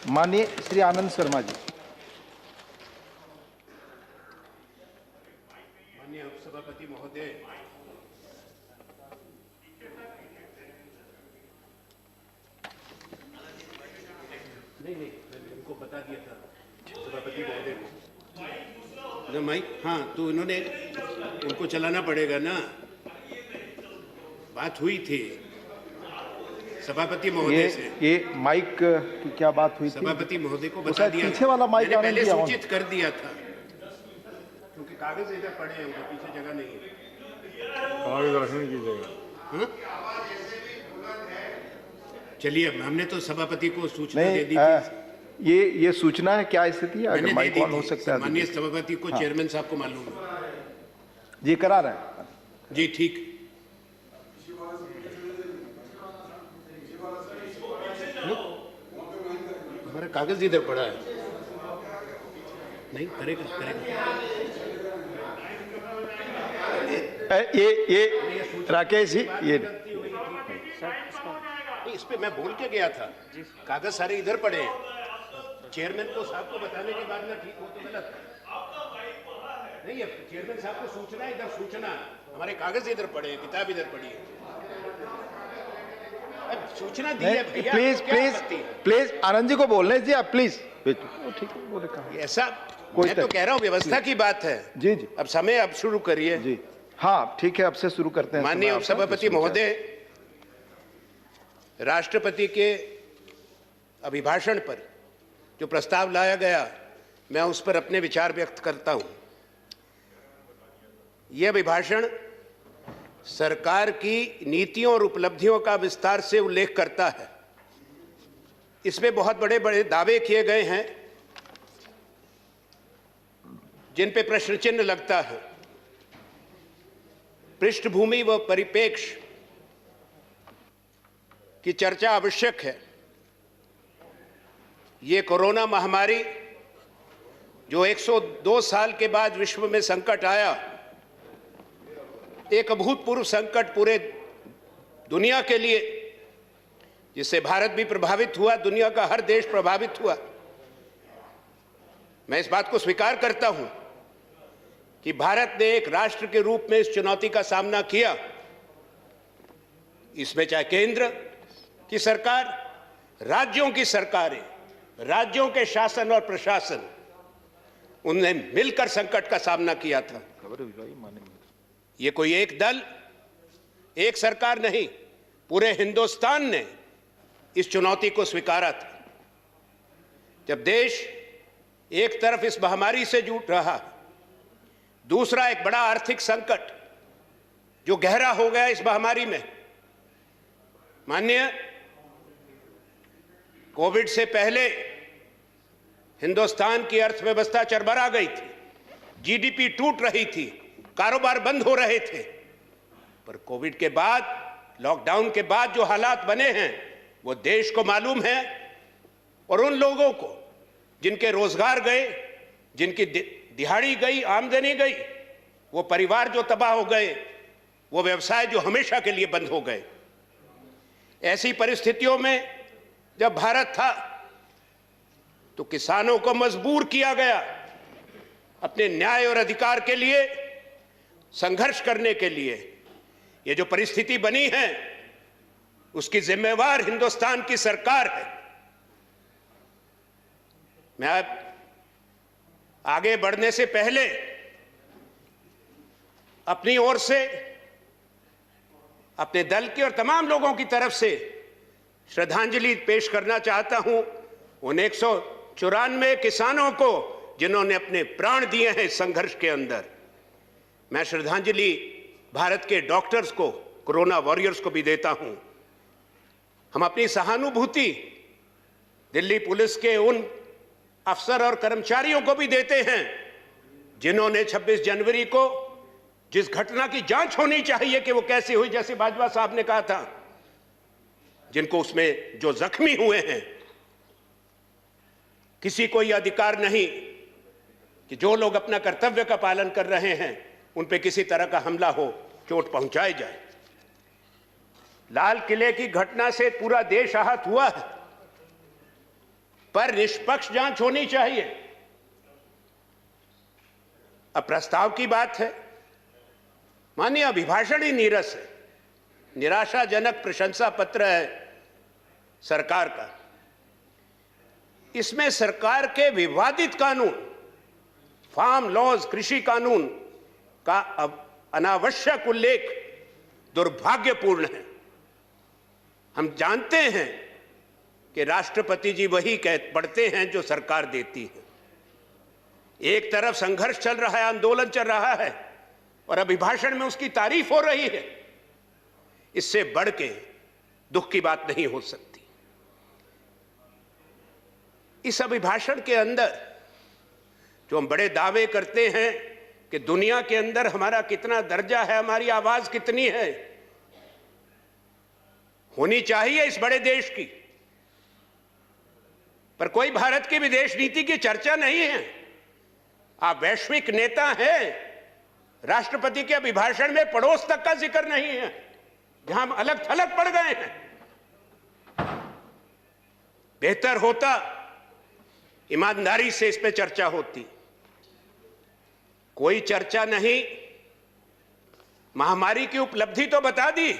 माननीय श्री आनंद शर्मा जी। माननीय उपसभापति महोदय, नहीं मैंने उनको बता दिया था सभापति महोदय को ना माइक। हाँ, तो उन्होंने उनको चलाना पड़ेगा ना, बात हुई थी सभापति महोदय से। ये माइक की क्या बात हुई थी? सभापति महोदय को बता दिया, पीछे वाला माइक मैंने पहले सूचित कर दिया था, क्योंकि कागज इधर पड़े हैं, उनके पीछे जगह नहीं है, कागज रखने की जगह। चलिए, हमने तो सभापति को सूचना दे दी थी। ये सूचना है, क्या स्थिति है? मैंने माइक ऑन हो सकता है। माननीय सभापति को, चेयरमैन साहब को मालूम है जी, करा रहे हैं जी। ठीक, हमारा कागज इधर पड़ा है। नहीं करेगा ये राकेश जी, ये इस पे मैं बोल के गया था, कागज सारे इधर पड़े हैं। चेयरमैन को साहब को बताने के बाद ना ठीक हो तो गलत नहीं है। चेयरमैन साहब को सूचना, इधर सूचना, हमारे कागज इधर पड़े हैं, किताब इधर पड़ी है। सूचना दी है भैया। प्लीज आनंद जी को बोलने दीजिए आप, प्लीज। ठीक है, बोले कहा ऐसा मैं तो कह रहा हूँ, व्यवस्था की बात है। जी जी, अब समय अब शुरू करिए जी। हाँ ठीक है, अब से शुरू करते हैं। माननीय उपसभापति महोदय, राष्ट्रपति के अभिभाषण पर जो प्रस्ताव लाया गया, मैं उस पर अपने विचार व्यक्त करता हूं। यह अभिभाषण सरकार की नीतियों और उपलब्धियों का विस्तार से उल्लेख करता है। इसमें बहुत बड़े बड़े दावे किए गए हैं जिन पे प्रश्न चिन्ह लगता है। पृष्ठभूमि व परिप्रेक्ष्य की चर्चा आवश्यक है। ये कोरोना महामारी जो 102 साल के बाद विश्व में संकट आया, एक अभूतपूर्व संकट पूरे दुनिया के लिए, जिससे भारत भी प्रभावित हुआ, दुनिया का हर देश प्रभावित हुआ। मैं इस बात को स्वीकार करता हूं कि भारत ने एक राष्ट्र के रूप में इस चुनौती का सामना किया। इसमें चाहे केंद्र की सरकार, राज्यों की सरकारें, राज्यों के शासन और प्रशासन, उन्हें मिलकर संकट का सामना किया था। ये कोई एक दल, एक सरकार नहीं, पूरे हिंदुस्तान ने इस चुनौती को स्वीकारा था। जब देश एक तरफ इस महामारी से जूझ रहा, दूसरा एक बड़ा आर्थिक संकट जो गहरा हो गया इस महामारी में। माननीय, कोविड से पहले हिंदुस्तान की अर्थव्यवस्था चरमरा गई थी, जीडीपी टूट रही थी, कारोबार बंद हो रहे थे। पर कोविड के बाद, लॉकडाउन के बाद जो हालात बने हैं वो देश को मालूम है, और उन लोगों को जिनके रोजगार गए, जिनकी दिहाड़ी गई, आमदनी गई, वो परिवार जो तबाह हो गए, वो व्यवसाय जो हमेशा के लिए बंद हो गए। ऐसी परिस्थितियों में जब भारत था तो किसानों को मजबूर किया गया अपने न्याय और अधिकार के लिए संघर्ष करने के लिए। ये जो परिस्थिति बनी है उसकी जिम्मेवार हिंदुस्तान की सरकार है। मैं अब आगे बढ़ने से पहले अपनी ओर से, अपने दल की और तमाम लोगों की तरफ से श्रद्धांजलि पेश करना चाहता हूं उन 194 किसानों को जिन्होंने अपने प्राण दिए हैं इस संघर्ष के अंदर। मैं श्रद्धांजलि भारत के डॉक्टर्स को, कोरोना वॉरियर्स को भी देता हूं। हम अपनी सहानुभूति दिल्ली पुलिस के उन अफसर और कर्मचारियों को भी देते हैं जिन्होंने 26 जनवरी को जिस घटना की जांच होनी चाहिए कि वो कैसे हुई, जैसे बाजवा साहब ने कहा था, जिनको उसमें जो जख्मी हुए हैं, किसी को यह अधिकार नहीं कि जो लोग अपना कर्तव्य का पालन कर रहे हैं उन पे किसी तरह का हमला हो, चोट पहुंचाई जाए। लाल किले की घटना से पूरा देश आहत हुआ है। पर निष्पक्ष जांच होनी चाहिए। अब प्रस्ताव की बात है, माननीय अभिभाषण ही नीरस है, निराशाजनक प्रशंसा पत्र है सरकार का। इसमें सरकार के विवादित कानून, फार्म लॉज, कृषि कानून का अनावश्यक उल्लेख दुर्भाग्यपूर्ण है। हम जानते हैं कि राष्ट्रपति जी वही पढ़ते हैं जो सरकार देती है। एक तरफ संघर्ष चल रहा है, आंदोलन चल रहा है, और अभिभाषण में उसकी तारीफ हो रही है। इससे बढ़ के दुख की बात नहीं हो सकती। इस अभिभाषण के अंदर जो हम बड़े दावे करते हैं कि दुनिया के अंदर हमारा कितना दर्जा है, हमारी आवाज कितनी है, होनी चाहिए इस बड़े देश की, पर कोई भारत की विदेश नीति की चर्चा नहीं है। आप वैश्विक नेता हैं, राष्ट्रपति के अभिभाषण में पड़ोस तक का जिक्र नहीं है, जहां हम अलग थलग पड़ गए हैं। बेहतर होता ईमानदारी से इस पे चर्चा होती। कोई चर्चा नहीं। महामारी की उपलब्धि तो बता दी,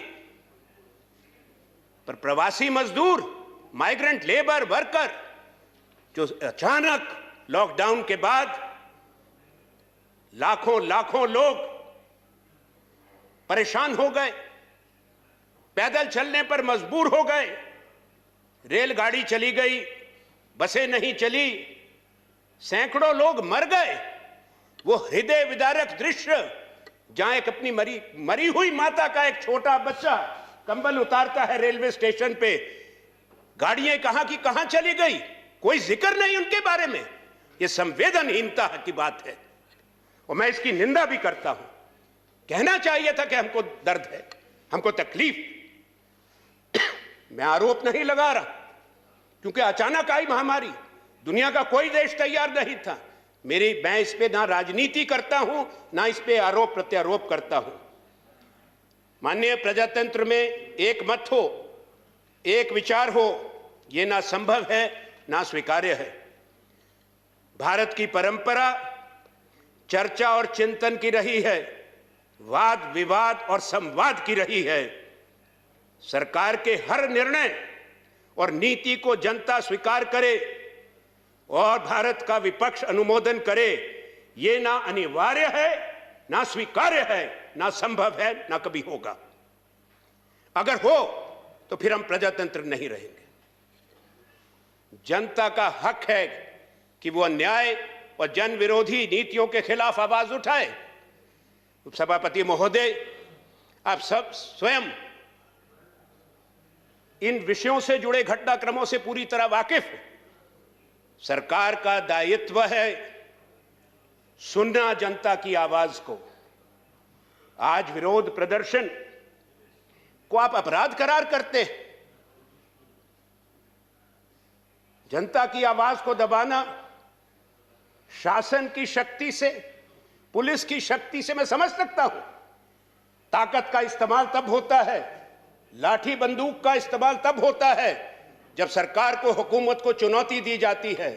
पर प्रवासी मजदूर, माइग्रेंट लेबर वर्कर, जो अचानक लॉकडाउन के बाद लाखों लोग परेशान हो गए, पैदल चलने पर मजबूर हो गए, रेलगाड़ी चली गई, बसें नहीं चली, सैकड़ों लोग मर गए। वो हृदय विदारक दृश्य, जहां एक अपनी मरी हुई माता का एक छोटा बच्चा कंबल उतारता है रेलवे स्टेशन पे, गाड़ियां कहां की कहां चली गई, कोई जिक्र नहीं उनके बारे में। ये संवेदनहीनता की बात है, और मैं इसकी निंदा भी करता हूं। कहना चाहिए था कि हमको दर्द है, हमको तकलीफ। मैं आरोप नहीं लगा रहा, क्योंकि अचानक आई महामारी, दुनिया का कोई देश तैयार नहीं था। मैं इस पे ना राजनीति करता हूं, ना इस पे आरोप प्रत्यारोप करता हूं। माननीय प्रजातंत्र में एक मत हो, एक विचार हो, यह ना संभव है ना स्वीकार्य है। भारत की परंपरा चर्चा और चिंतन की रही है, वाद विवाद और संवाद की रही है। सरकार के हर निर्णय और नीति को जनता स्वीकार करे और भारत का विपक्ष अनुमोदन करे, ये ना अनिवार्य है, ना स्वीकार्य है, ना संभव है, ना कभी होगा। अगर हो तो फिर हम प्रजातंत्र नहीं रहेंगे। जनता का हक है कि वो अन्याय और जन विरोधी नीतियों के खिलाफ आवाज उठाए। उपसभापति महोदय, आप सब स्वयं इन विषयों से जुड़े घटनाक्रमों से पूरी तरह वाकिफ हैं। सरकार का दायित्व है सुनना जनता की आवाज को। आज विरोध प्रदर्शन को आप अपराध करार करते हैं। जनता की आवाज को दबाना शासन की शक्ति से, पुलिस की शक्ति से मैं समझ सकता हूं। ताकत का इस्तेमाल तब होता है, लाठी बंदूक का इस्तेमाल तब होता है जब सरकार को, हुकूमत को चुनौती दी जाती है,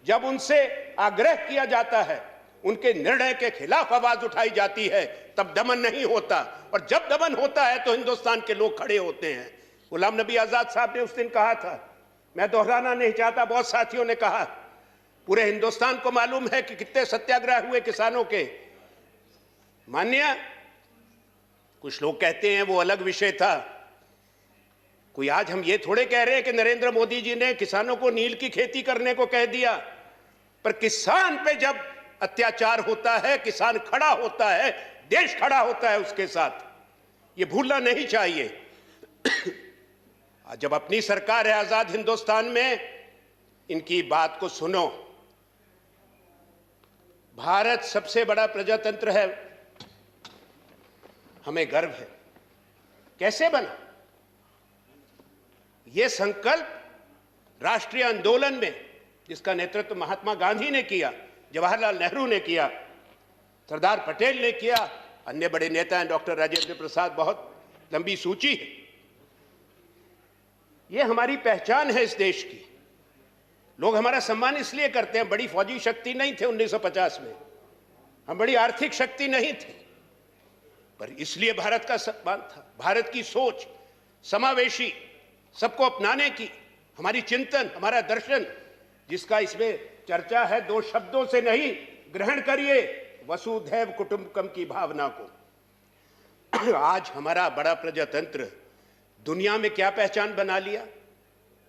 जब उनसे आग्रह किया जाता है, उनके निर्णय के खिलाफ आवाज उठाई जाती है, तब दमन नहीं होता। और जब दमन होता है तो हिंदुस्तान के लोग खड़े होते हैं। गुलाम नबी आजाद साहब ने उस दिन कहा था, मैं दोहराना नहीं चाहता, बहुत साथियों ने कहा, पूरे हिंदुस्तान को मालूम है कि कितने सत्याग्रह हुए किसानों के। मान्य, कुछ लोग कहते हैं वो अलग विषय था। कोई आज हम ये थोड़े कह रहे हैं कि नरेंद्र मोदी जी ने किसानों को नील की खेती करने को कह दिया, पर किसान पे जब अत्याचार होता है, किसान खड़ा होता है, देश खड़ा होता है उसके साथ। ये भूलना नहीं चाहिए। जब अपनी सरकार है आजाद हिंदुस्तान में, इनकी बात को सुनो। भारत सबसे बड़ा प्रजातंत्र है, हमें गर्व है। कैसे बना? यह संकल्प राष्ट्रीय आंदोलन में, जिसका नेतृत्व महात्मा गांधी ने किया, जवाहरलाल नेहरू ने किया, सरदार पटेल ने किया, अन्य बड़े नेता हैं, डॉक्टर राजेंद्र प्रसाद, बहुत लंबी सूची है। यह हमारी पहचान है इस देश की। लोग हमारा सम्मान इसलिए करते हैं, बड़ी फौजी शक्ति नहीं थे 1950 में, हम बड़ी आर्थिक शक्ति नहीं थे, पर इसलिए भारत का सम्मान था। भारत की सोच समावेशी, सबको अपनाने की, हमारी चिंतन, हमारा दर्शन, जिसका इसमें चर्चा है, दो शब्दों से नहीं, ग्रहण करिए वसुधैव कुटुंबकम की भावना को। आज हमारा बड़ा प्रजातंत्र दुनिया में क्या पहचान बना लिया?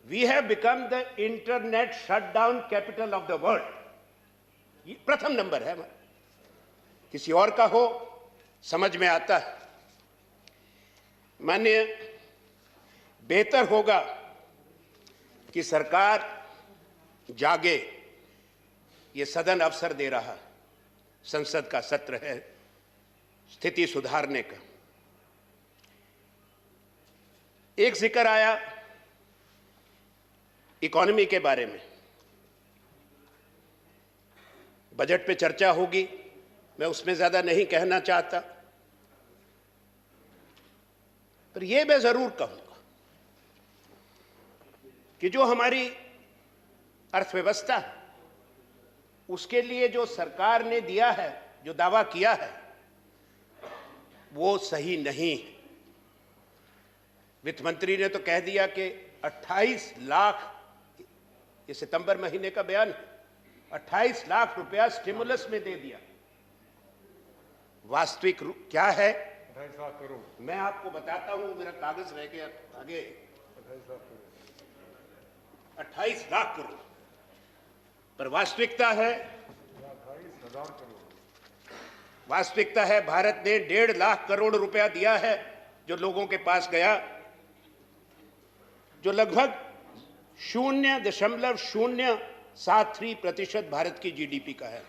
We have become the internet shutdown capital of the world. ये प्रथम नंबर है हमारा, किसी और का हो समझ में आता है। माननीय, बेहतर होगा कि सरकार जागे, ये सदन अवसर दे रहा, संसद का सत्र है स्थिति सुधारने का। एक जिक्र आया इकोनॉमी के बारे में, बजट पे चर्चा होगी, मैं उसमें ज्यादा नहीं कहना चाहता, पर यह मैं जरूर कहूंगा कि जो हमारी अर्थव्यवस्था है, उसके लिए जो सरकार ने दिया है, जो दावा किया है, वो सही नहीं है। वित्त मंत्री ने तो कह दिया कि 28 लाख, ये सितंबर महीने का बयान है, 28 लाख रुपया स्टिमुलस में दे दिया। वास्तविक क्या है 28 लाख करोड़, मैं आपको बताता हूं, मेरा कागज रह गया आगे। 28 लाख करोड़, पर वास्तविकता है 28,000 करोड़। वास्तविकता है भारत ने 1.5 लाख करोड़ रुपया दिया है, जो लोगों के पास गया, जो लगभग 0.073% भारत की जीडीपी का है।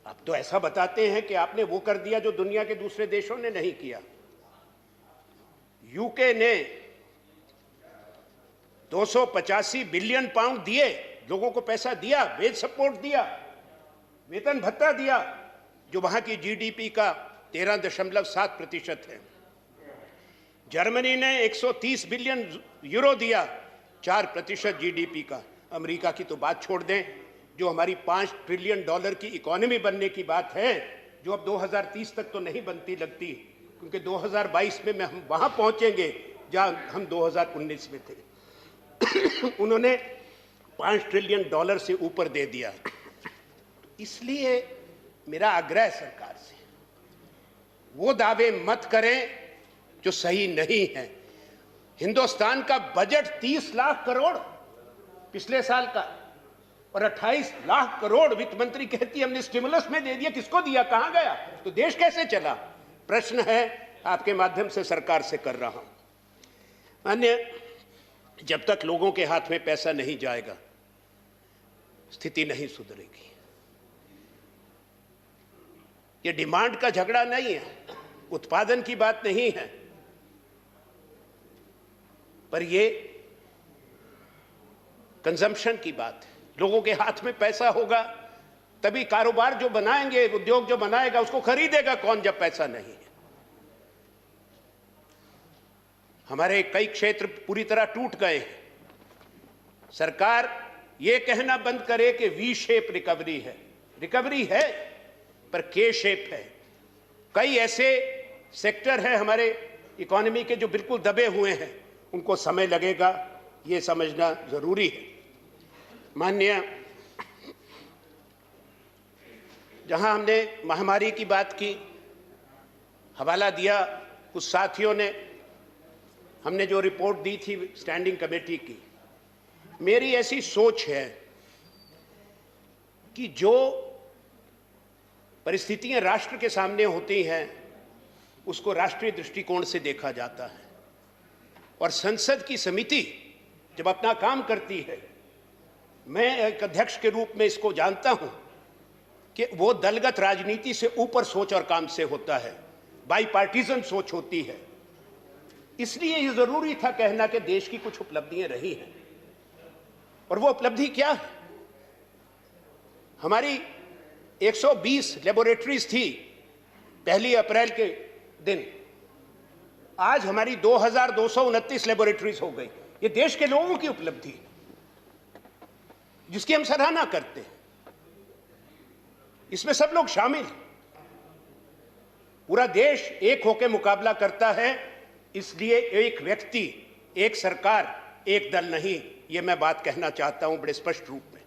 आप तो ऐसा बताते हैं कि आपने वो कर दिया जो दुनिया के दूसरे देशों ने नहीं किया। यूके ने 285 बिलियन पाउंड दिए, लोगों को पैसा दिया, वेज सपोर्ट दिया, वेतन भत्ता दिया, जो वहां की जीडीपी का 13.7% है। जर्मनी ने 130 बिलियन यूरो दिया, 4% जीडीपी का। अमेरिका की तो बात छोड़ दें, जो हमारी $5 ट्रिलियन की इकोनॉमी बनने की बात है, जो अब 2030 तक तो नहीं बनती लगती, क्योंकि 2022 में हम वहां पहुंचेंगे जहां हम 2019 में थे। उन्होंने $5 ट्रिलियन से ऊपर दे दिया। इसलिए मेरा आग्रह सरकार से, वो दावे मत करें जो सही नहीं है। हिंदुस्तान का बजट 30 लाख करोड़ पिछले साल का, और 28 लाख करोड़ वित्त मंत्री कहती हमने स्टिमुलस में दे दिया। किसको दिया, कहां गया, तो देश कैसे चला? प्रश्न है, आपके माध्यम से सरकार से कर रहा हूं। अन्य, जब तक लोगों के हाथ में पैसा नहीं जाएगा, स्थिति नहीं सुधरेगी। ये डिमांड का झगड़ा नहीं है, उत्पादन की बात नहीं है, पर ये कंजम्पशन की बात है। लोगों के हाथ में पैसा होगा तभी कारोबार जो बनाएंगे, उद्योग जो बनाएगा, उसको खरीदेगा कौन जब पैसा नहीं है। हमारे कई क्षेत्र पूरी तरह टूट गए हैं। सरकार ये कहना बंद करे कि वी शेप रिकवरी है। रिकवरी है, पर के शेप है। कई ऐसे सेक्टर हैं हमारे इकोनॉमी के जो बिल्कुल दबे हुए हैं, उनको समय लगेगा, ये समझना जरूरी है। माननीय, जहां हमने महामारी की बात की, हवाला दिया कुछ साथियों ने, हमने जो रिपोर्ट दी थी स्टैंडिंग कमेटी की, मेरी ऐसी सोच है कि जो परिस्थितियां राष्ट्र के सामने होती हैं, उसको राष्ट्रीय दृष्टिकोण से देखा जाता है, और संसद की समिति जब अपना काम करती है, मैं एक अध्यक्ष के रूप में इसको जानता हूं कि वो दलगत राजनीति से ऊपर सोच और काम से होता है, बाईपार्टीजन सोच होती है। इसलिए ये जरूरी था कहना कि देश की कुछ उपलब्धियां रही हैं, और वो उपलब्धि क्या है? हमारी 120 लेबोरेटरीज थी 1 अप्रैल के दिन, आज हमारी 2229 लेबोरेटरीज हो गई। ये देश के लोगों की उपलब्धि है। जिसकी हम सराहना करते हैं। इसमें सब लोग शामिल हैं। पूरा देश एक होकर मुकाबला करता है, इसलिए एक व्यक्ति, एक सरकार, एक दल नहीं, ये मैं बात कहना चाहता हूं बड़े स्पष्ट रूप में।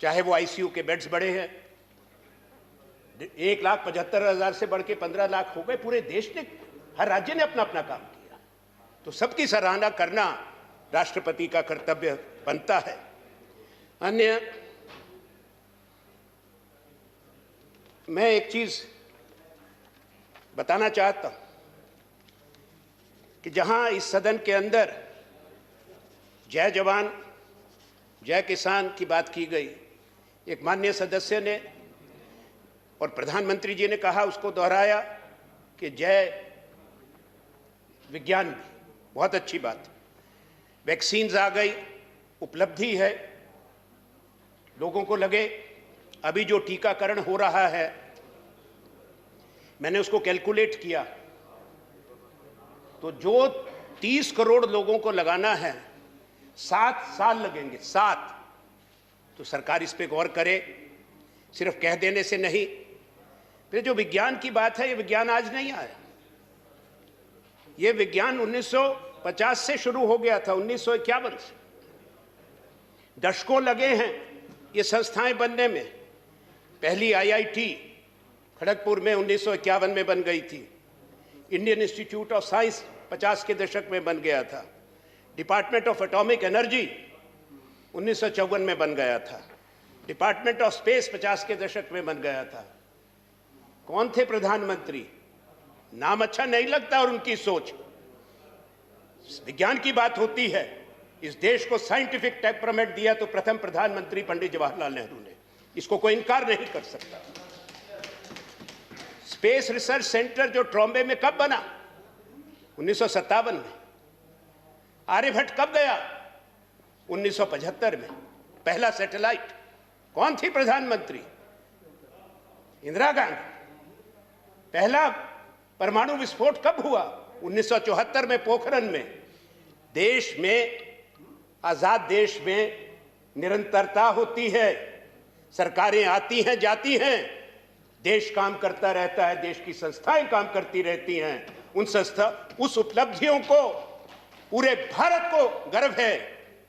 चाहे वो आईसीयू के बेड्स बड़े हैं, 1,75,000 से बढ़ के 15 लाख हो गए। पूरे देश ने, हर राज्य ने अपना अपना काम किया, तो सबकी सराहना करना राष्ट्रपति का कर्तव्य बनता है। अन्य, मैं एक चीज बताना चाहता हूं कि जहां इस सदन के अंदर जय जवान जय किसान की बात की गई, एक माननीय सदस्य ने और प्रधानमंत्री जी ने कहा, उसको दोहराया कि जय विज्ञान भी, बहुत अच्छी बात। वैक्सीन्स आ गई, उपलब्धि है, लोगों को लगे अभी जो टीकाकरण हो रहा है, मैंने उसको कैलकुलेट किया तो जो 30 करोड़ लोगों को लगाना है 7 साल लगेंगे, 7। तो सरकार इस पे गौर करे, सिर्फ कह देने से नहीं। फिर जो विज्ञान की बात है, ये विज्ञान आज नहीं आया, ये विज्ञान 1950 से शुरू हो गया था, 1951 से। दशकों लगे हैं ये संस्थाएं बनने में। पहली आईआईटी खड़गपुर में 1951 में बन गई थी। इंडियन इंस्टीट्यूट ऑफ साइंस 50 के दशक में बन गया था। डिपार्टमेंट ऑफ एटॉमिक एनर्जी 1954 में बन गया था। डिपार्टमेंट ऑफ स्पेस 50 के दशक में बन गया था। कौन थे प्रधानमंत्री? नाम अच्छा नहीं लगता और उनकी सोच। विज्ञान की बात होती है, इस देश को साइंटिफिक टेम्परामेंट दिया तो प्रथम प्रधानमंत्री पंडित जवाहरलाल नेहरू ने, इसको कोई इनकार नहीं कर सकता। स्पेस रिसर्च सेंटर जो ट्रॉम्बे में कब बना? 1957 में। आर्यभट्ट कब गया? 1975 में। पहला सैटेलाइट, कौन थी प्रधानमंत्री? इंदिरा गांधी। पहला परमाणु विस्फोट कब हुआ? 1974 में पोखरण में। देश में, आजाद देश में निरंतरता होती है, सरकारें आती हैं जाती हैं, देश काम करता रहता है, देश की संस्थाएं काम करती रहती हैं। उस उपलब्धियों को पूरे भारत को गर्व है,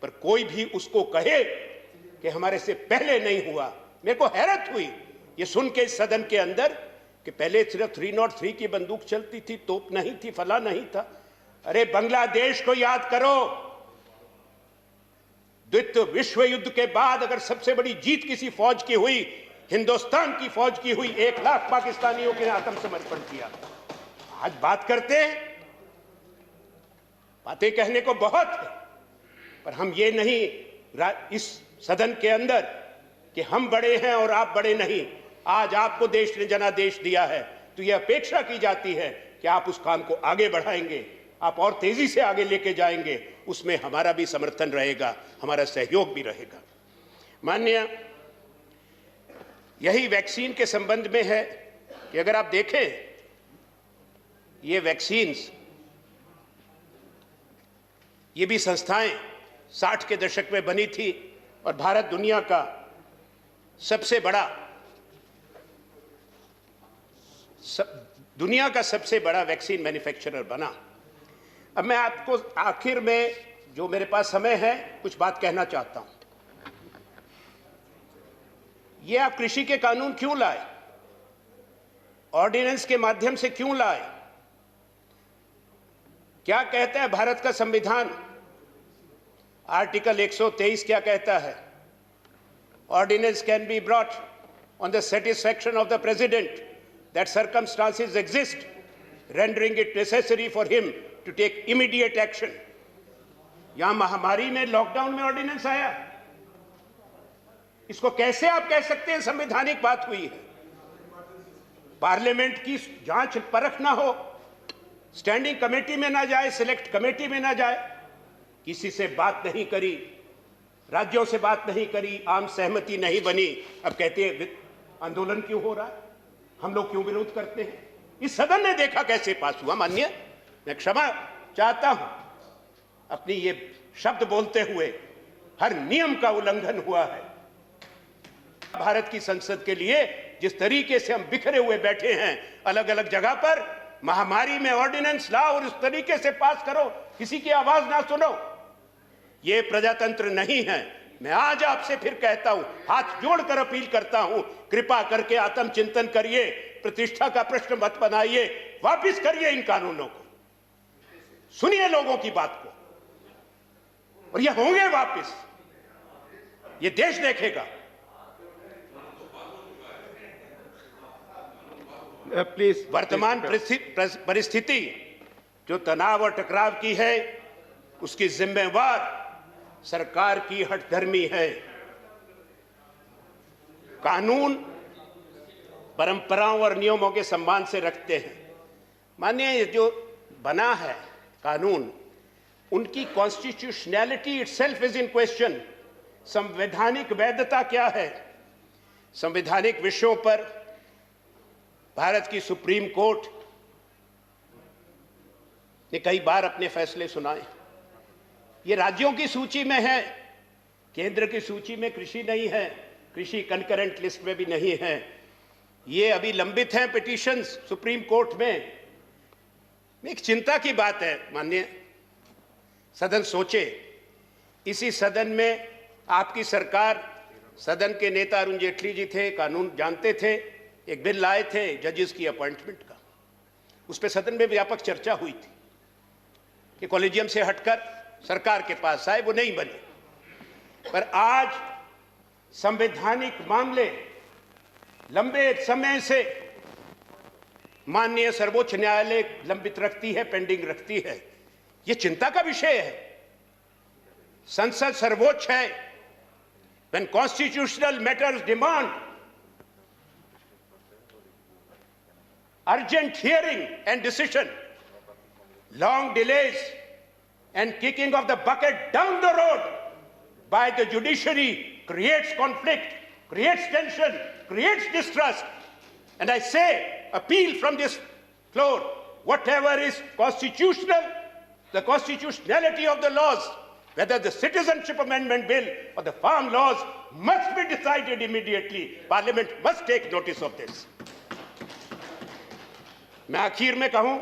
पर कोई भी उसको कहे कि हमारे से पहले नहीं हुआ। मेरे को हैरत हुई ये सुन के इस सदन के अंदर कि पहले सिर्फ 303 की बंदूक चलती थी, तोप नहीं थी, फला नहीं था। अरे बांग्लादेश को याद करो, द्वितीय विश्व युद्ध के बाद अगर सबसे बड़ी जीत किसी फौज की हुई, हिंदुस्तान की फौज की हुई। 1 लाख पाकिस्तानियों के आत्मसमर्पण किया। आज बात करते हैं, बातें कहने को बहुत है, पर हम ये नहीं इस सदन के अंदर कि हम बड़े हैं और आप बड़े नहीं। आज आपको देश ने जनादेश दिया है, तो यह अपेक्षा की जाती है कि आप उस काम को आगे बढ़ाएंगे, आप और तेजी से आगे लेके जाएंगे। उसमें हमारा भी समर्थन रहेगा, हमारा सहयोग भी रहेगा। माननीय, यही वैक्सीन के संबंध में है कि अगर आप देखें, ये वैक्सीन्स, ये भी संस्थाएं 60 के दशक में बनी थी और भारत दुनिया का सबसे बड़ा वैक्सीन मैन्युफैक्चरर बना। अब मैं आपको आखिर में, जो मेरे पास समय है, कुछ बात कहना चाहता हूं। ये आप कृषि के कानून क्यों लाए? ऑर्डिनेंस के माध्यम से क्यों लाए? क्या कहता है भारत का संविधान? आर्टिकल 123 क्या कहता है? Ordinance can be brought on the satisfaction of the president that circumstances exist rendering it necessary for him to take immediate action. यहां महामारी में, लॉकडाउन में ऑर्डिनेंस आया, इसको कैसे आप कह सकते हैं संवैधानिक बात हुई है? पार्लियामेंट की जांच परख ना हो, स्टैंडिंग कमेटी में ना जाए, सिलेक्ट कमेटी में ना जाए, किसी से बात नहीं करी, राज्यों से बात नहीं करी, आम सहमति नहीं बनी। अब कहते हैं आंदोलन क्यों हो रहा है, हम लोग क्यों विरोध करते हैं? इस सदन ने देखा कैसे पास हुआ। माननीय, मैं क्षमा चाहता हूं अपनी ये शब्द बोलते हुए, हर नियम का उल्लंघन हुआ है। भारत की संसद के लिए जिस तरीके से हम बिखरे हुए बैठे हैं अलग अलग जगह पर, महामारी में ऑर्डिनेंस लाओ और उस तरीके से पास करो, किसी की आवाज ना सुनो, ये प्रजातंत्र नहीं है। मैं आज आपसे फिर कहता हूं, हाथ जोड़कर अपील करता हूं, कृपा करके आत्मचिंतन करिए, प्रतिष्ठा का प्रश्न मत बनाइए, वापस करिए इन कानूनों को, सुनिए लोगों की बात को, और ये होंगे वापस, ये देश देखेगा। प्लीज। वर्तमान परिस्थिति जो तनाव और टकराव की है, उसकी जिम्मेवार सरकार की हठधर्मी है। कानून परंपराओं और नियमों के सम्मान से रखते हैं। मानिए जो बना है कानून, उनकी constitutionality itself is in question. संवैधानिक वैधता क्या है? संवैधानिक विषयों पर भारत की सुप्रीम कोर्ट ने कई बार अपने फैसले सुनाए। ये राज्यों की सूची में है, केंद्र की सूची में कृषि नहीं है, कृषि कंकरेंट लिस्ट में भी नहीं है। ये अभी लंबित हैं पिटीशंस सुप्रीम कोर्ट में। एक चिंता की बात है, माननीय सदन सोचे, इसी सदन में आपकी सरकार, सदन के नेता अरुण जेटली जी थे, कानून जानते थे, एक बिल लाए थे जजेस की अपॉइंटमेंट का, उस पर सदन में व्यापक चर्चा हुई थी कि कॉलेजियम से हटकर सरकार के पास आए, वो नहीं बने। पर आज संवैधानिक मामले लंबे समय से माननीय सर्वोच्च न्यायालय लंबित रखती है, पेंडिंग रखती है। यह चिंता का विषय है। संसद सर्वोच्च है। When constitutional matters demand urgent hearing and decision, long delays and kicking of the bucket down the road by the judiciary creates conflict, creates tension, creates distrust. And I say, appeal from this floor, whatever is constitutional, the constitutionality of the laws, whether the Citizenship Amendment Bill or the farm laws, must be decided immediately. Parliament must take notice of this. मैं आखिर में कहूं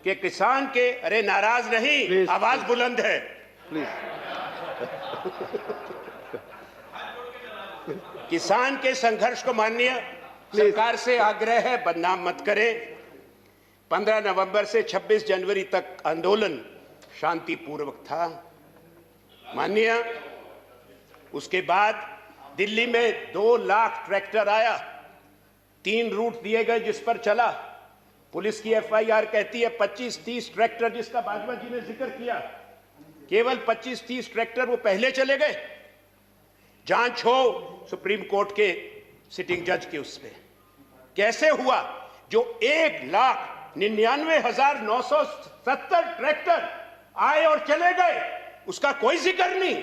कि किसान के, अरे नाराज नहीं, Please, आवाज बुलंद है, प्लीज। किसान के संघर्ष को माननीय सरकार से आग्रह है, बदनाम मत करें। 15 नवंबर से 26 जनवरी तक आंदोलन शांतिपूर्वक था माननीय। उसके बाद दिल्ली में 2 लाख ट्रैक्टर आया, 3 रूट दिए गए जिस पर चला। पुलिस की एफआईआर कहती है 25-30 ट्रैक्टर, जिसका बाजवा जी ने जिक्र किया, केवल 25-30 ट्रैक्टर वो पहले चले गए। जांच हो सुप्रीम कोर्ट के सिटिंग जज के उस पे कैसे हुआ। जो 1,99,970 ट्रैक्टर आए और चले गए, उसका कोई जिक्र नहीं,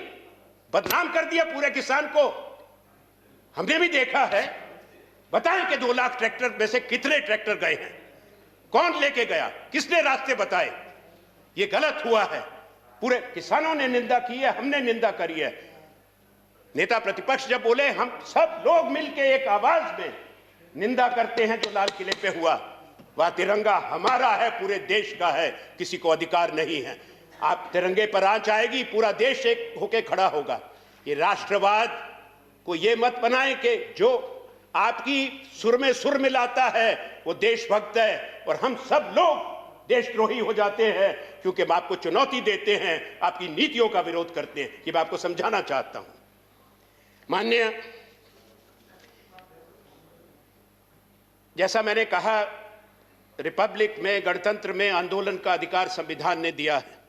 बदनाम कर दिया पूरे किसान को। हमने भी देखा है। बताएं कि 2 लाख ट्रैक्टर में से कितने ट्रैक्टर गए हैं, कौन लेके गया, किसने रास्ते बताए। ये गलत हुआ है। पूरे किसानों ने निंदा की है, हमने निंदा करी है। नेता प्रतिपक्ष जब बोले, हम सब लोग मिलकर एक आवाज में निंदा करते हैं जो लाल किले पे हुआ। वह तिरंगा हमारा है, पूरे देश का है, किसी को अधिकार नहीं है। आप तिरंगे पर आंच आएगी, पूरा देश एक होके खड़ा होगा। ये राष्ट्रवाद को ये मत बनाएं कि जो आपकी सुर में सुर मिलाता है वो देशभक्त है, और हम सब लोग देशद्रोही हो जाते हैं क्योंकि हम आपको चुनौती देते हैं, आपकी नीतियों का विरोध करते हैं। ये मैं आपको समझाना चाहता हूं। माननीय, जैसा मैंने कहा, रिपब्लिक में, गणतंत्र में आंदोलन का अधिकार संविधान ने दिया है।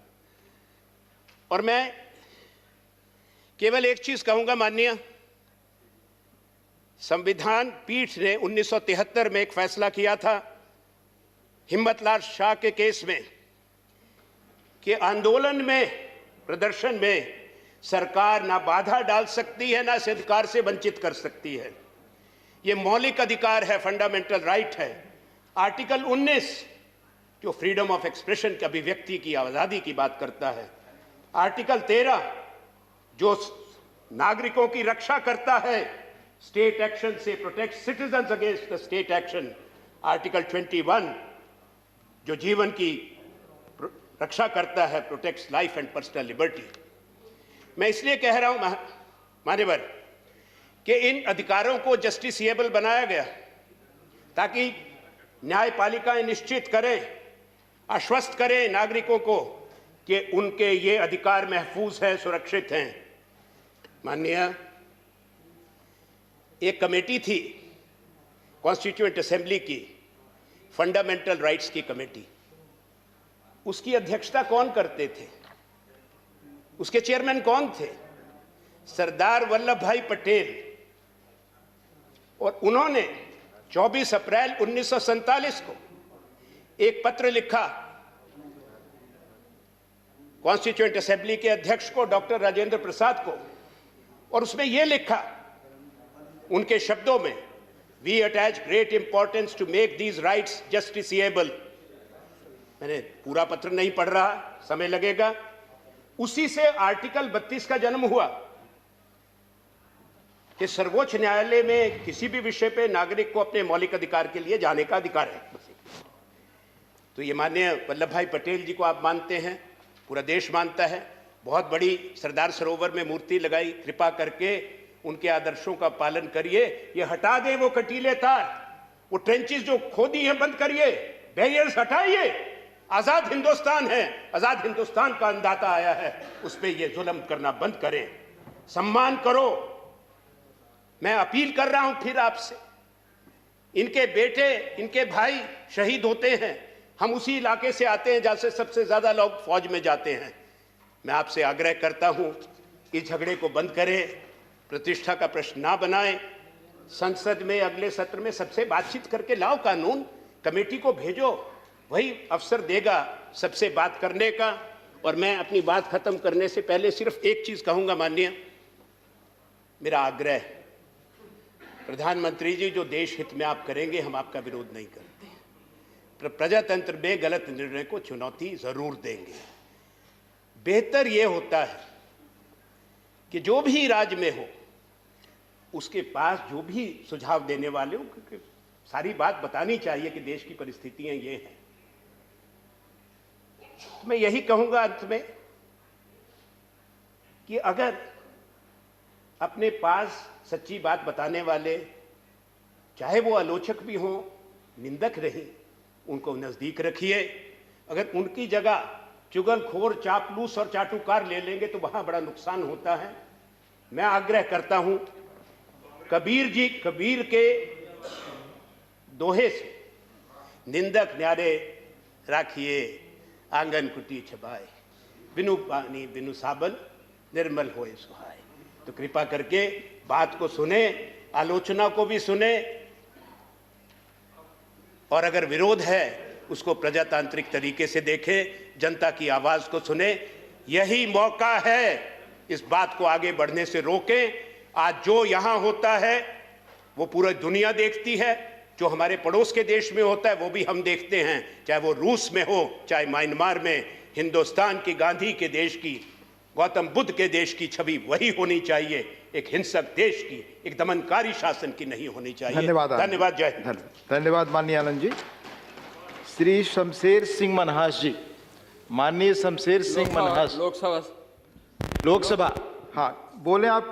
और मैं केवल एक चीज कहूंगा माननीय, संविधान पीठ ने 1973 में एक फैसला किया था हिम्मतलाल शाह के केस में कि आंदोलन में, प्रदर्शन में सरकार ना बाधा डाल सकती है, ना इस अधिकार से वंचित कर सकती है। यह मौलिक अधिकार है, फंडामेंटल राइट है। आर्टिकल 19 जो फ्रीडम ऑफ एक्सप्रेशन की, अभिव्यक्ति की आजादी की बात करता है। आर्टिकल 13 जो नागरिकों की रक्षा करता है स्टेट एक्शन से, protect citizens against the state action. Article 21 जो जीवन की रक्षा करता है, protects life and personal liberty. मैं इसलिए कह रहा हूं मान्यवर कि इन अधिकारों को जस्टिसिएबल बनाया गया ताकि न्यायपालिकाएं निश्चित करें, आश्वस्त करें नागरिकों को कि उनके ये अधिकार महफूज हैं, सुरक्षित हैं। माननीय, एक कमेटी थी कॉन्स्टिट्यूएंट असेंबली की, फंडामेंटल राइट्स की कमेटी। उसकी अध्यक्षता कौन करते थे? उसके चेयरमैन कौन थे? सरदार वल्लभ भाई पटेल। और उन्होंने 24 अप्रैल 1947 को एक पत्र लिखा कॉन्स्टिट्यूएंट असेंबली के अध्यक्ष को, डॉक्टर राजेंद्र प्रसाद को, और उसमें यह लिखा उनके शब्दों में, we attach great importance to make these rights justiciable. मैंने पूरा पत्र नहीं पढ़ रहा, समय लगेगा। उसी से आर्टिकल 32 का जन्म हुआ कि सर्वोच्च न्यायालय में किसी भी विषय पे नागरिक को अपने मौलिक अधिकार के लिए जाने का अधिकार है। तो ये माननीय वल्लभ भाई पटेल जी को आप मानते हैं, पूरा देश मानता है। बहुत बड़ी सरदार सरोवर में मूर्ति लगाई, कृपा करके उनके आदर्शों का पालन करिए। ये हटा दे वो कटीले तार, वो ट्रेंचेस जो खोदी हैं बंद करिए, बैरियर्स हटाइए। आजाद हिंदुस्तान है, आजाद हिंदुस्तान का अंदाता आया है, उस पर ये जुल्म करना बंद करें, सम्मान करो। मैं अपील कर रहा हूं फिर आपसे, इनके बेटे, इनके भाई शहीद होते हैं। हम उसी इलाके से आते हैं जहां से सबसे ज्यादा लोग फौज में जाते हैं। मैं आपसे आग्रह करता हूं, इस झगड़े को बंद करें, प्रतिष्ठा का प्रश्न ना बनाएं। संसद में अगले सत्र में सबसे बातचीत करके लाओ कानून, कमेटी को भेजो, वही अवसर देगा सबसे बात करने का। और मैं अपनी बात खत्म करने से पहले सिर्फ एक चीज कहूंगा माननीय, मेरा आग्रह, प्रधानमंत्री जी जो देश हित में आप करेंगे हम आपका विरोध नहीं करते, प्रजातंत्र में गलत निर्णय को चुनौती जरूर देंगे। बेहतर यह होता है कि जो भी राज्य में हो उसके पास जो भी सुझाव देने वाले हो, क्योंकि सारी बात बतानी चाहिए कि देश की परिस्थितियां ये हैं। तो मैं यही कहूंगा अंत में कि अगर अपने पास सच्ची बात बताने वाले, चाहे वो आलोचक भी हों, निंदक नहीं, उनको नजदीक रखिए। अगर उनकी जगह चुगलखोर, चापलूस और चाटुकार ले लेंगे तो वहां बड़ा नुकसान होता है। मैं आग्रह करता हूं, कबीर के दोहे से, निंदक न्यारे राखिए आंगन कुटी छबाए, बिनु पानी बिनु साबन निर्मल होए सुहाए। तो कृपा करके बात को सुने, आलोचना को भी सुने, और अगर विरोध है उसको प्रजातांत्रिक तरीके से देखें, जनता की आवाज को सुने। यही मौका है, इस बात को आगे बढ़ने से रोकें। आज जो यहां होता है वो पूरी दुनिया देखती है, जो हमारे पड़ोस के देश में होता है वो भी हम देखते हैं, चाहे वो रूस में हो, चाहे म्यांमार में। हिंदुस्तान की, गांधी के देश की, गौतम बुद्ध के देश की छवि वही होनी चाहिए, एक हिंसक देश की, एक दमनकारी शासन की नहीं होनी चाहिए। धन्यवाद। धन्यवाद। जय हिंद। धन्यवाद माननीय आनंद जी। श्री शमशेर सिंह मनहास जी, माननीय शमशेर सिंह मनहास, लोकसभा लोकसभा। हाँ बोले आप।